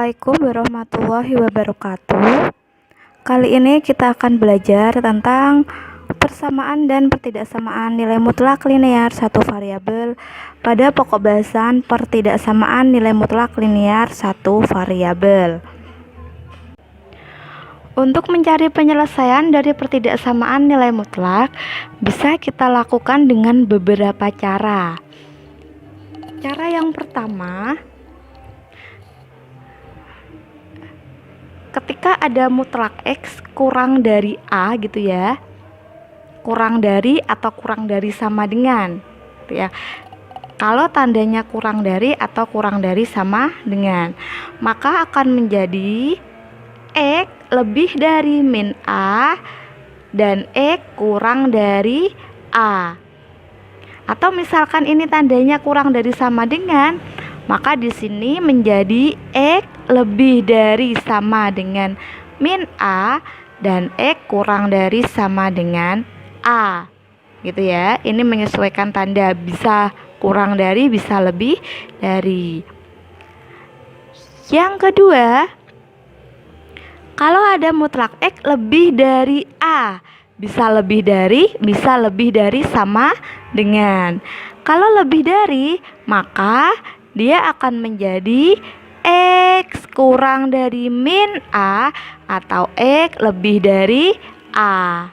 Assalamualaikum warahmatullahi wabarakatuh. Kali ini kita akan belajar tentang persamaan dan pertidaksamaan nilai mutlak linear satu variabel pada pokok bahasan pertidaksamaan nilai mutlak linear satu variabel. Untuk mencari penyelesaian dari pertidaksamaan nilai mutlak, bisa kita lakukan dengan beberapa cara. Cara yang pertama, ketika ada mutlak X kurang dari A gitu ya, kurang dari atau kurang dari sama dengan gitu ya. Kalau tandanya kurang dari atau kurang dari sama dengan, maka akan menjadi X lebih dari min A dan X kurang dari A. Atau misalkan ini tandanya kurang dari sama dengan, maka di sini menjadi X lebih dari sama dengan min A dan X kurang dari sama dengan A. Gitu ya. Ini menyesuaikan tanda, bisa kurang dari, bisa lebih dari. Yang kedua, kalau ada mutlak X lebih dari A, bisa lebih dari sama dengan. Kalau lebih dari, maka dia akan menjadi X kurang dari min A atau X lebih dari A.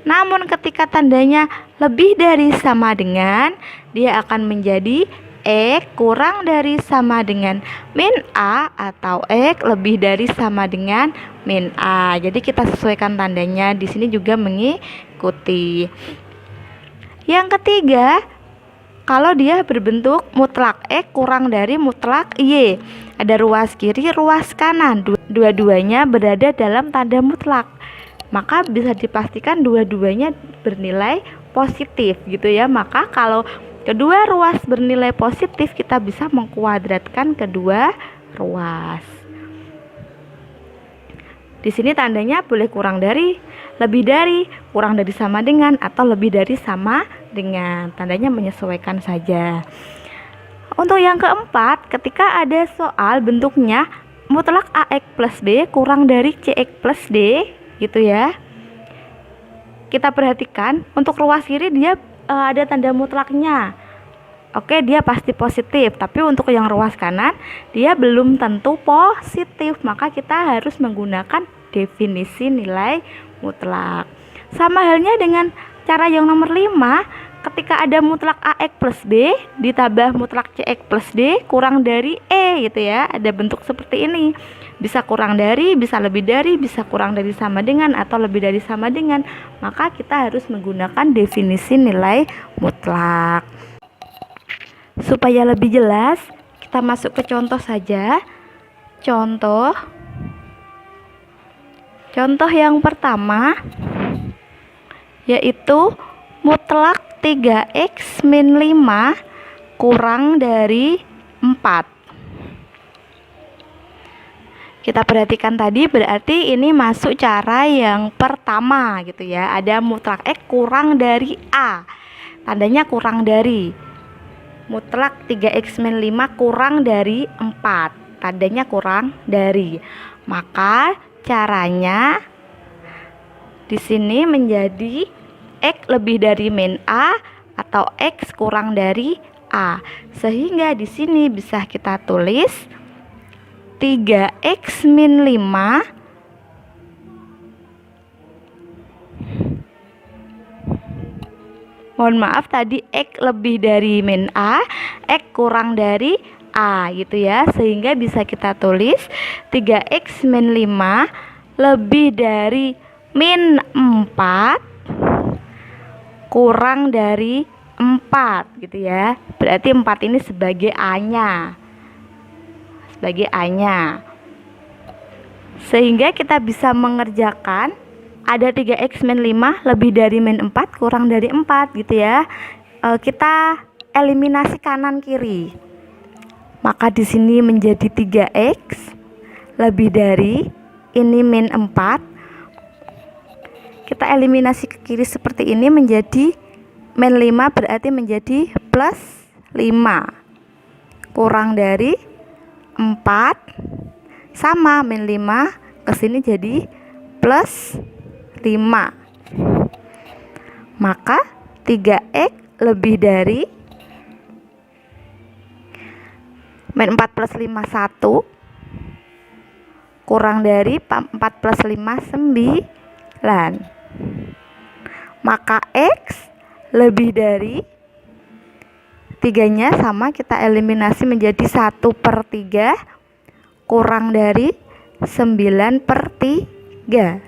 Namun ketika tandanya lebih dari sama dengan, dia akan menjadi X kurang dari sama dengan min A atau X lebih dari sama dengan min A. Jadi kita sesuaikan tandanya, di sini juga mengikuti. Yang ketiga, kalau dia berbentuk mutlak X kurang dari mutlak Y, ada ruas kiri, ruas kanan, dua-duanya berada dalam tanda mutlak, maka bisa dipastikan dua-duanya bernilai positif gitu ya. Maka kalau kedua ruas bernilai positif, kita bisa mengkuadratkan kedua ruas. Di sini tandanya boleh kurang dari, lebih dari, kurang dari sama dengan, atau lebih dari sama dengan. Tandanya menyesuaikan saja. Untuk yang keempat, ketika ada soal bentuknya mutlak AX plus B kurang dari CX plus D gitu ya, kita perhatikan untuk ruas kiri dia ada tanda mutlaknya. Oke, dia pasti positif, tapi untuk yang ruas kanan dia belum tentu positif, maka kita harus menggunakan definisi nilai mutlak. Sama halnya dengan cara yang nomor 5, ketika ada mutlak AX plus B ditambah mutlak CX plus D kurang dari E gitu ya, ada bentuk seperti ini. Bisa kurang dari, bisa lebih dari, bisa kurang dari sama dengan, atau lebih dari sama dengan, maka kita harus menggunakan definisi nilai mutlak. Supaya lebih jelas, kita masuk ke contoh saja. Contoh yang pertama yaitu mutlak 3x min 5 kurang dari 4. Kita perhatikan tadi, berarti ini masuk cara yang pertama gitu ya. Ada mutlak X kurang dari A, tandanya kurang dari. Mutlak 3x min 5 kurang dari 4, tandanya kurang dari. Maka caranya di sini menjadi X lebih dari min A atau X kurang dari A. Sehingga di sini bisa kita tulis 3x min 5 mohon maaf tadi X lebih dari min A, X kurang dari A gitu ya. Sehingga bisa kita tulis 3x min 5 lebih dari min 4 kurang dari 4 gitu ya. Berarti 4 ini sebagai A-nya. Sehingga kita bisa mengerjakan ada 3x min 5 lebih dari min 4 kurang dari 4 gitu ya. Kita eliminasi kanan kiri. Maka di sini menjadi 3x lebih dari ini min 4. Kita eliminasi ke kiri seperti ini, menjadi min 5 berarti menjadi plus 5 kurang dari 4 sama, min 5 kesini jadi plus 5. Maka 3x lebih dari min 4 plus 5 1 kurang dari 4 plus 5 9. Maka x lebih dari 3-nya sama, kita eliminasi menjadi 1/3 kurang dari 9/3.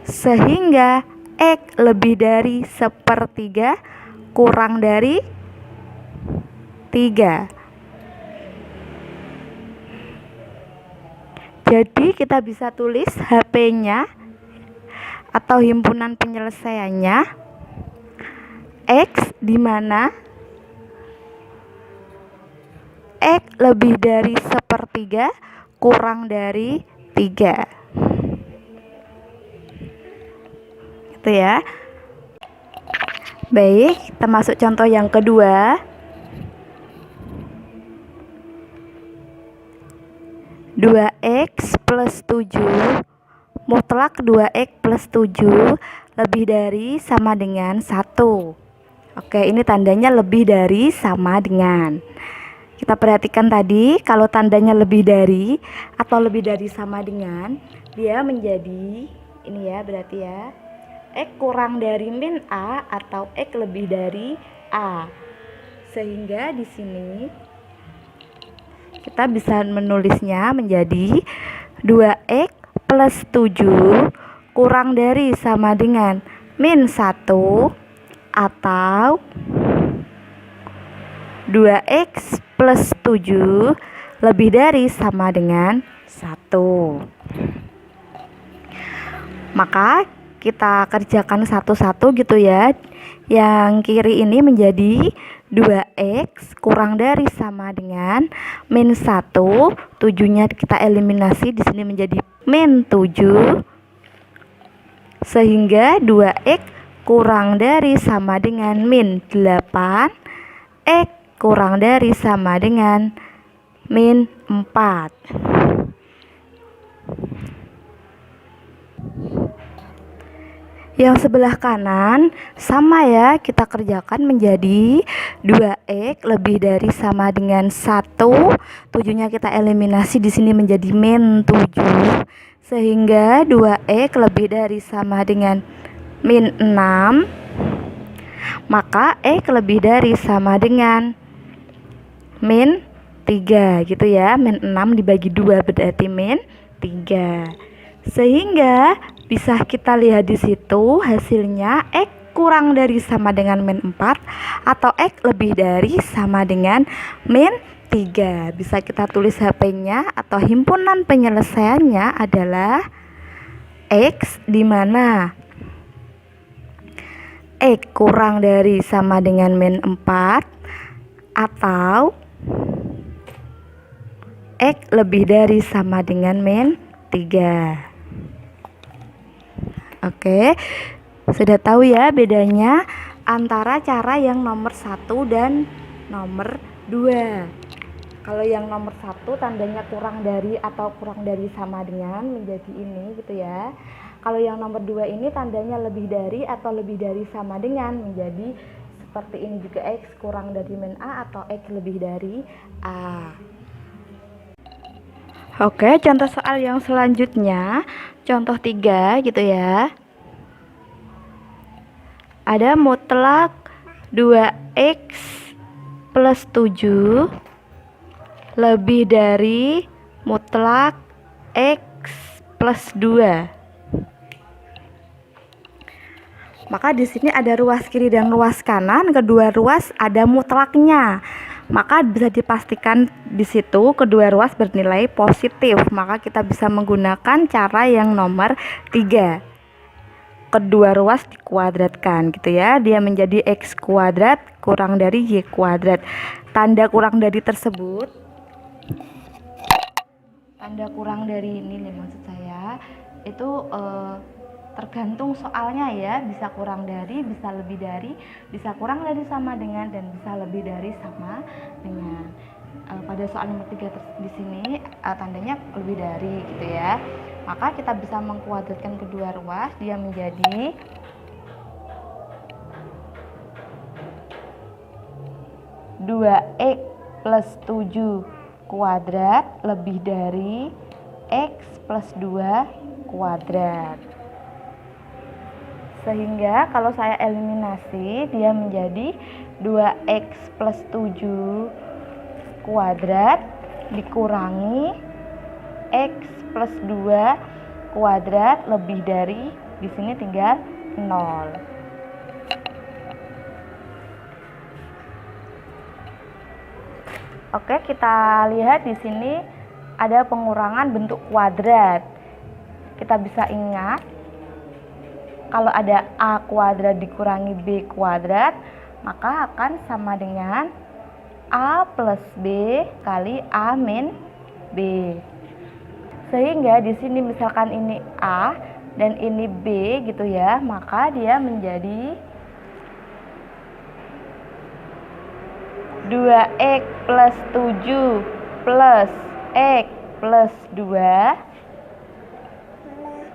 Sehingga x lebih dari 1/3 kurang dari 3. Jadi kita bisa tulis HP-nya atau himpunan penyelesaiannya x di mana x lebih dari 1/3 kurang dari 3. Gitu ya. Baik, kita masuk contoh yang kedua. 2x plus 7 mutlak 2x plus 7 lebih dari sama dengan 1. Oke, ini tandanya lebih dari sama dengan. Kita perhatikan tadi, kalau tandanya lebih dari atau lebih dari sama dengan, dia menjadi ini ya, berarti ya x kurang dari min a atau x lebih dari a. Sehingga di sini kita bisa menulisnya menjadi 2x plus 7 kurang dari sama dengan min 1 atau 2x plus 7 lebih dari sama dengan 1. Maka kita kerjakan satu-satu gitu ya. Yang kiri ini menjadi 2x kurang dari sama dengan min 1, 7-nya kita eliminasi, di sini menjadi min 7. Sehingga 2x kurang dari sama dengan min 8, x kurang dari sama dengan min 4. Yang sebelah kanan sama ya, kita kerjakan menjadi 2x lebih dari sama dengan 1, 7-nya kita eliminasi, di sini menjadi min 7. Sehingga 2x lebih dari sama dengan min 6. Maka x lebih dari sama dengan min 3 gitu ya. Min 6 dibagi 2 berarti min 3. Sehingga bisa kita lihat di situ hasilnya x kurang dari sama dengan min 4 atau x lebih dari sama dengan min 3. Bisa kita tulis HP-nya atau himpunan penyelesaiannya adalah x di mana x kurang dari sama dengan min 4 atau x lebih dari sama dengan min 3. Oke, sudah tahu ya bedanya antara cara yang nomor 1 dan nomor 2. Kalau yang nomor 1 tandanya kurang dari atau kurang dari sama dengan menjadi ini gitu ya. Kalau yang nomor 2 ini tandanya lebih dari atau lebih dari sama dengan menjadi seperti ini juga, x kurang dari min a atau x lebih dari a. Oke, contoh soal yang selanjutnya, contoh 3 gitu ya. Ada mutlak 2x plus 7 lebih dari mutlak x plus 2. Maka di sini ada ruas kiri dan ruas kanan, kedua ruas ada mutlaknya. Maka bisa dipastikan di situ kedua ruas bernilai positif. Maka kita bisa menggunakan cara yang nomor 3. Kedua ruas dikuadratkan gitu ya. Dia menjadi x kuadrat kurang dari y kuadrat. Tanda kurang dari tersebut, tanda kurang dari ini nih maksud saya, itu tergantung soalnya ya, bisa kurang dari, bisa lebih dari, bisa kurang dari sama dengan, dan bisa lebih dari sama dengan. pada soal nomor 3 di sini tandanya lebih dari gitu ya. Maka kita bisa mengkuadratkan kedua ruas, dia menjadi 2x plus 7 kuadrat lebih dari x plus 2 kuadrat. Sehingga kalau saya eliminasi, dia menjadi 2x plus 7 kuadrat dikurangi x plus 2 kuadrat lebih dari, di sini tinggal 0. Oke, kita lihat di sini ada pengurangan bentuk kuadrat. Kita bisa ingat kalau ada a kuadrat dikurangi b kuadrat, maka akan sama dengan a plus b kali a min b. Sehingga di sini misalkan ini a dan ini b gitu ya, maka dia menjadi 2x plus 7 plus x plus 2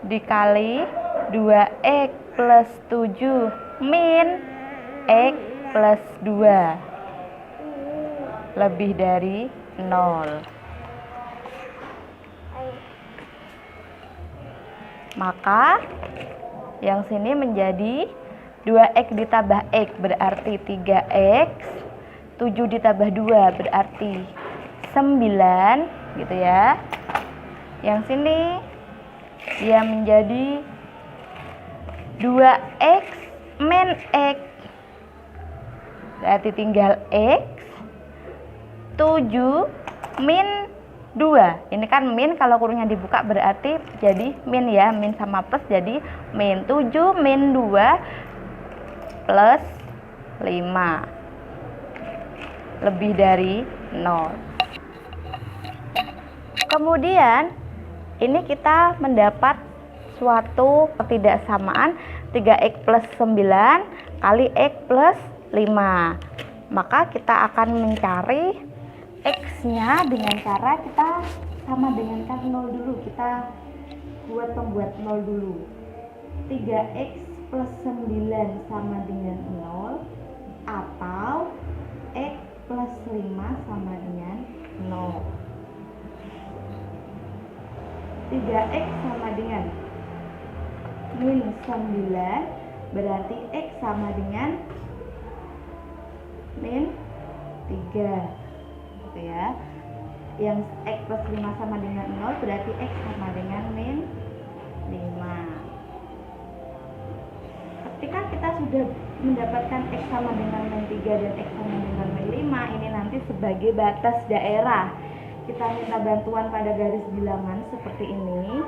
dikali 2x plus 7 min x plus 2 lebih dari 0. Maka yang sini menjadi 2x ditambah x berarti 3x, 7 ditambah 2 berarti 9 gitu ya. Yang sini dia menjadi 2x min x berarti tinggal x, 7 min 2. Ini kan min, kalau kurungnya dibuka berarti jadi min ya, min sama plus jadi min. 7 min 2 plus 5 lebih dari 0. Kemudian ini kita mendapat suatu ketidaksamaan 3x plus 9 kali x plus 5. Maka kita akan mencari x-nya dengan cara kita sama dengankan 0 dulu. Kita buat pembuat 0 dulu. 3x plus 9 sama dengan 0 atau x plus 5 sama dengan 0. 3x sama dengan min 9 berarti x sama dengan min 3 gitu ya. Yang x plus 5 sama dengan 0 berarti x sama dengan min 5. Ketika kita sudah mendapatkan x sama dengan min 3 dan x sama dengan min 5, ini nanti sebagai batas daerah. Kita minta bantuan pada garis bilangan seperti ini.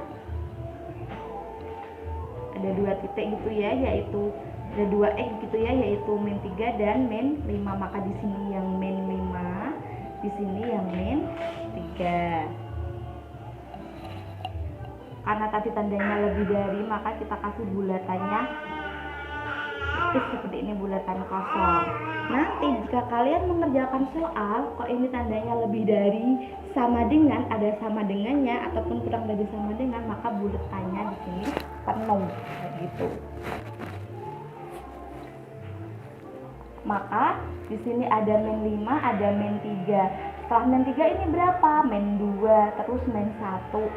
Ada 2 titik gitu ya, yaitu ada 2x gitu ya, yaitu min 3 dan min 5. Maka di sini yang min 5, di sini yang min 3. Karena tadi tandanya lebih dari, maka kita kasih bulatannya seperti ini, bulatan kosong. Nanti jika kalian mengerjakan soal kok ini tandanya lebih dari, sama dengan, ada sama dengannya ataupun kurang dari sama dengan, maka bulatannya di sini penuh gitu. Maka di sini ada min 5, ada min 3. Setelah min 3 ini berapa? Min 2, terus min 1, 0, 1,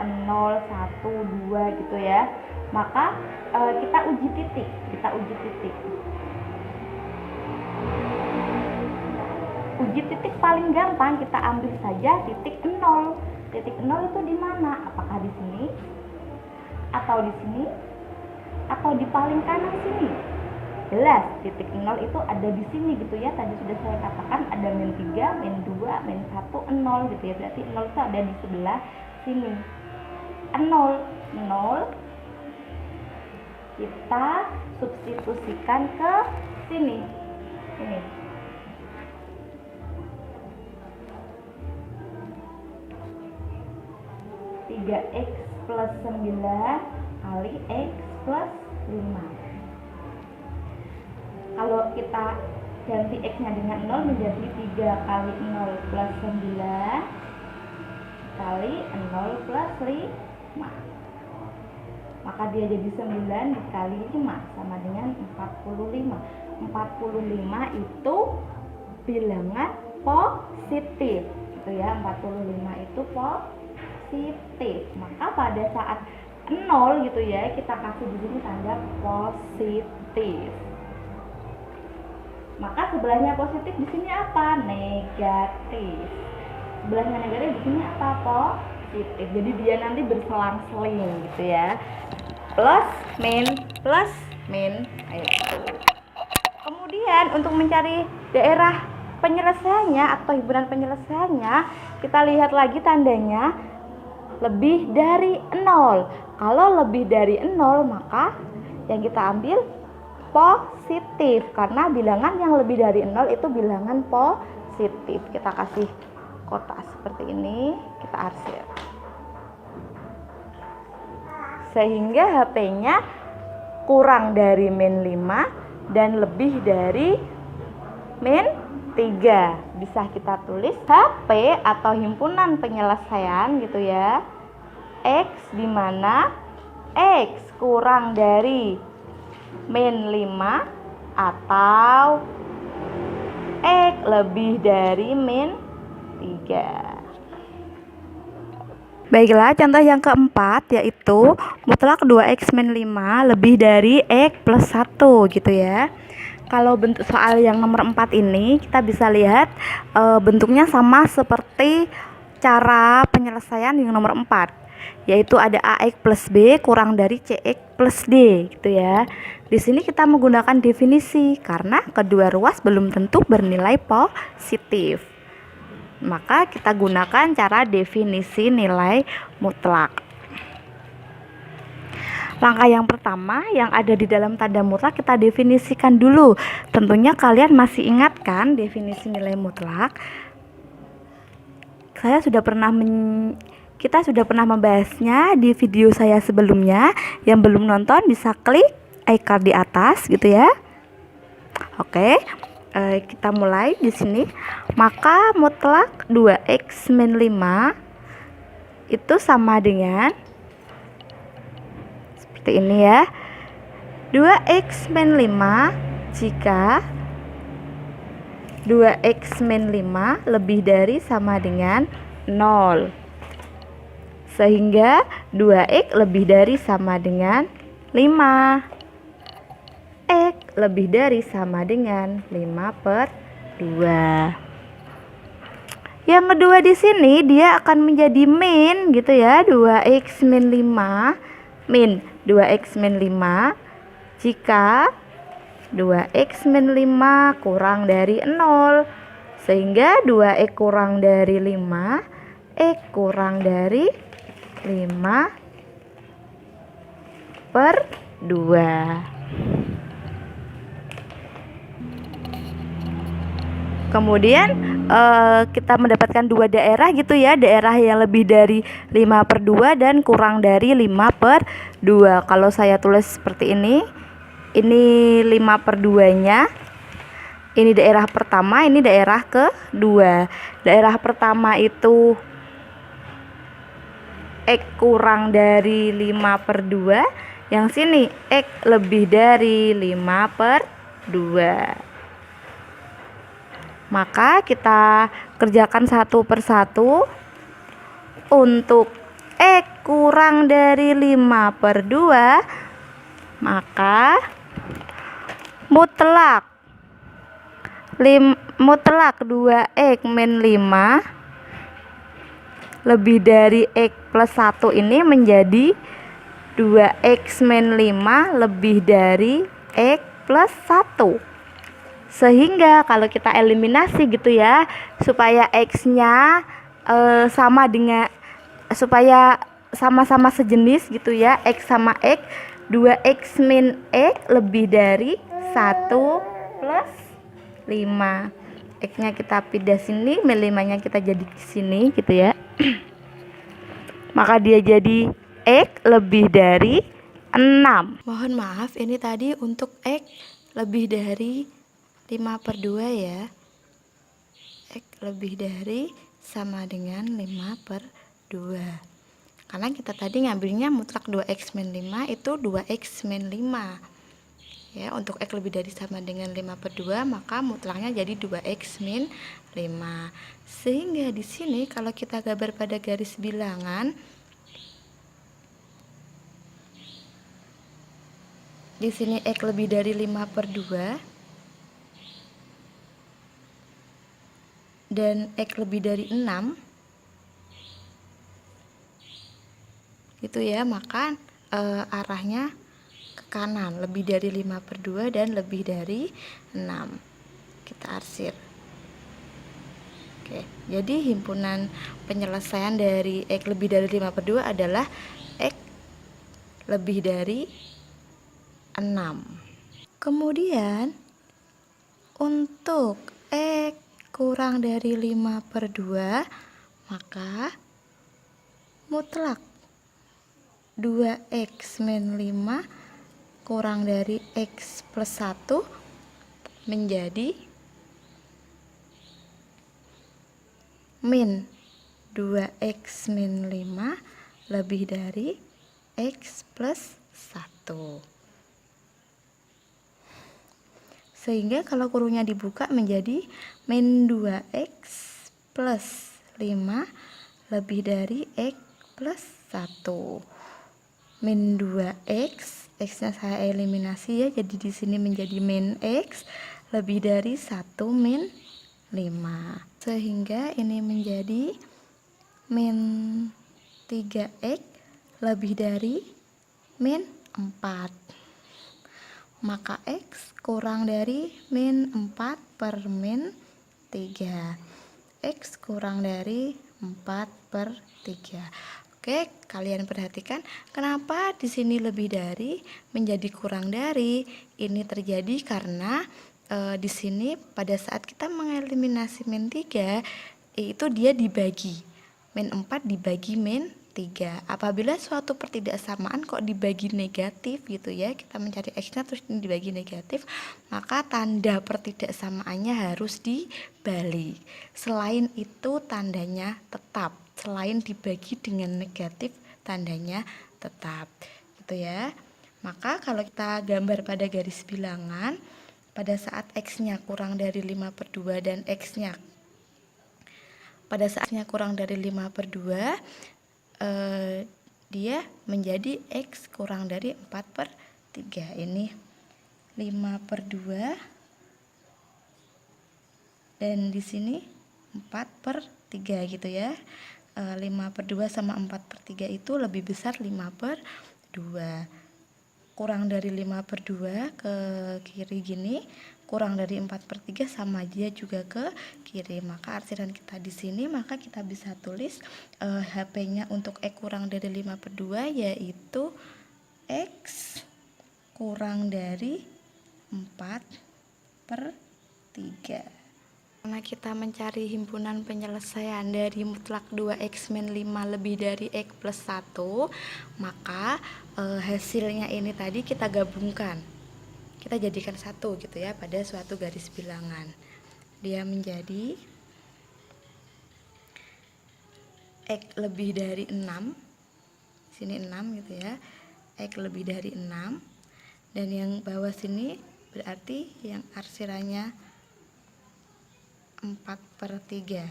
2 gitu ya. Maka kita uji titik, Uji titik paling gampang, kita ambil saja titik 0. Titik 0 itu di mana? Apakah di sini? Atau di sini? Atau di paling kanan sini? Jelas titik 0 itu ada di sini gitu ya. Tadi sudah saya katakan ada min 3, min 2, min 1, 0 gitu ya. Berarti 0 itu ada di sebelah sini. 0 kita substitusikan ke sini. Ini. 3x plus 9 kali x plus 5. Kalau kita ganti X-nya dengan 0 menjadi 3 kali 0 plus 9 kali 0 plus 5. Maka dia jadi 9 dikali 5 sama dengan 45. 45 itu bilangan positif. Itu ya, 45 itu positif. Maka pada saat 0 gitu ya, kita kasih di sini tanda positif. Maka sebelahnya positif di sini apa? Negatif. Sebelahnya negatif di sini apa? Positif. Jadi dia nanti berselang-seling gitu ya. Plus min. Ayo. Kemudian untuk mencari daerah penyelesaiannya atau himpunan penyelesaiannya, kita lihat lagi tandanya lebih dari 0. Kalau lebih dari 0 maka yang kita ambil positif, karena bilangan yang lebih dari 0 itu bilangan positif. Kita kasih kotak seperti ini, kita arsir sehingga HP-nya kurang dari min 5 dan lebih dari min 3. Bisa kita tulis HP atau himpunan penyelesaian gitu ya, X di mana X kurang dari min 5 atau X lebih dari min 3. Baiklah, contoh yang keempat yaitu mutlak 2x min 5 lebih dari x plus 1 gitu ya. Kalau bentuk soal yang nomor 4 ini kita bisa lihat bentuknya sama seperti cara penyelesaian yang nomor 4, yaitu ada ax plus b kurang dari cx plus d gitu ya. Di sini kita menggunakan definisi karena kedua ruas belum tentu bernilai positif. Maka kita gunakan cara definisi nilai mutlak. Langkah yang pertama yang ada di dalam tanda mutlak kita definisikan dulu. Tentunya kalian masih ingat kan definisi nilai mutlak? Kita sudah pernah membahasnya di video saya sebelumnya. Yang belum nonton bisa klik icon di atas gitu ya. Oke. Kita mulai di sini. Maka mutlak 2x min 5 itu sama dengan seperti ini ya. 2x min 5 jika 2x min 5 lebih dari sama dengan 0. Sehingga 2x lebih dari sama dengan 5. X lebih dari sama dengan 5/2. Yang kedua di sini dia akan menjadi min gitu ya, 2x min 5 min 2x min 5 jika 2x min 5 kurang dari 0. Sehingga 2x kurang dari 5, x kurang dari 5/2. Kemudian kita mendapatkan dua daerah gitu ya, daerah yang lebih dari 5/2 dan kurang dari 5/2. Kalau saya tulis seperti ini 5/2 nya, ini daerah pertama, ini daerah kedua. Daerah pertama itu X kurang dari 5/2, yang sini X lebih dari 5/2. Maka kita kerjakan satu persatu. Untuk X kurang dari 5/2, maka mutlak 2x min 5 lebih dari X plus 1 ini menjadi 2x min 5 lebih dari X plus 1. Sehingga kalau kita eliminasi gitu ya, supaya X-nya supaya sama-sama sejenis gitu ya, X sama X, 2x min X lebih dari 1 plus 5. X-nya kita pindah sini, min 5-nya kita jadi di sini gitu ya. Maka dia jadi X lebih dari 6. Mohon maaf, ini tadi untuk X lebih dari 5/2 ya. X lebih dari sama dengan 5/2. Karena kita tadi ngambilnya mutlak 2x min 5 itu 2x min 5. Ya, untuk X lebih dari sama dengan 5/2, maka mutlaknya jadi 2x min 5. Sehingga di sini kalau kita gambar pada garis bilangan, di sini X lebih dari 5/2 dan X lebih dari 6 gitu ya, maka arahnya ke kanan, lebih dari 5/2 dan lebih dari 6. Kita arsir. Oke, jadi himpunan penyelesaian dari X lebih dari 5/2 adalah X lebih dari 6. Kemudian untuk X kurang dari 5/2, maka mutlak 2x min 5 kurang dari x plus 1 menjadi min 2x min 5 lebih dari x plus 1. Sehingga kalau kurungnya dibuka menjadi min 2x plus 5 lebih dari x plus 1. Min 2x, x-nya saya eliminasi ya, jadi di sini menjadi min x lebih dari 1 min 5. Sehingga ini menjadi min 3x lebih dari min 4. Maka x kurang dari min 4 per min 3. X kurang dari 4/3. Oke, kalian perhatikan kenapa di sini lebih dari menjadi kurang dari. Ini terjadi karena di sini pada saat kita mengeliminasi min 3 itu dia dibagi. Min 4 dibagi min 3. Apabila suatu pertidaksamaan kok dibagi negatif gitu ya, kita mencari x-nya terus ini dibagi negatif, maka tanda pertidaksamaannya harus dibalik. Selain itu tandanya tetap. Selain dibagi dengan negatif, tandanya tetap gitu ya. Maka kalau kita gambar pada garis bilangan, pada saat x-nya kurang dari 5/2 dan x-nya pada saatnya kurang dari 5/2, dia menjadi x kurang dari 4/3. Ini 5/2 dan di sini 4/3 gitu ya. 5/2 sama 4/3 itu lebih besar 5/2. Kurang dari 5/2 ke kiri gini, kurang dari 4/3 sama dia juga ke kiri. Maka arsiran kita di sini, maka kita bisa tulis HP-nya untuk X kurang dari 5/2 yaitu X kurang dari 4/3. Karena kita mencari himpunan penyelesaian dari mutlak 2x min 5 lebih dari x plus 1, maka hasilnya ini tadi kita gabungkan. Kita jadikan satu gitu ya pada suatu garis bilangan. Dia menjadi x lebih dari 6. Sini 6 gitu ya. X lebih dari 6. Dan yang bawah sini berarti yang arsirannya 4/3.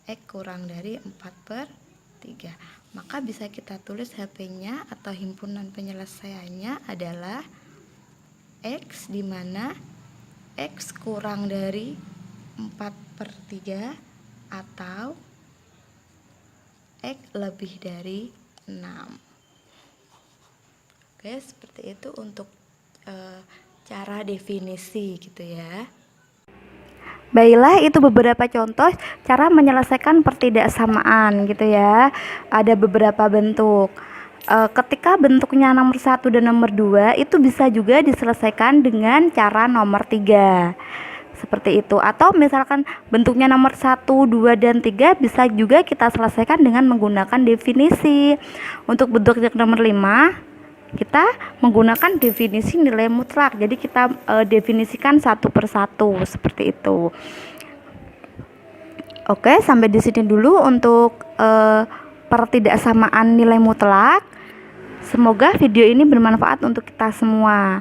X kurang dari 4/3. Maka bisa kita tulis HP-nya atau himpunan penyelesaiannya adalah X, di mana X kurang dari 4/3 atau X lebih dari 6. Oke, seperti itu untuk cara definisi gitu ya. Baiklah, itu beberapa contoh cara menyelesaikan pertidaksamaan gitu ya. Ada beberapa bentuk. Ketika bentuknya nomor 1 dan nomor 2 itu bisa juga diselesaikan dengan cara nomor 3. Seperti itu. Atau misalkan bentuknya nomor 1, 2, dan 3 bisa juga kita selesaikan dengan menggunakan definisi. Untuk bentuk nomor 5 kita menggunakan definisi nilai mutlak. Jadi kita definisikan satu persatu seperti itu. Oke, sampai di sini dulu untuk pertidaksamaan nilai mutlak. Semoga video ini bermanfaat untuk kita semua.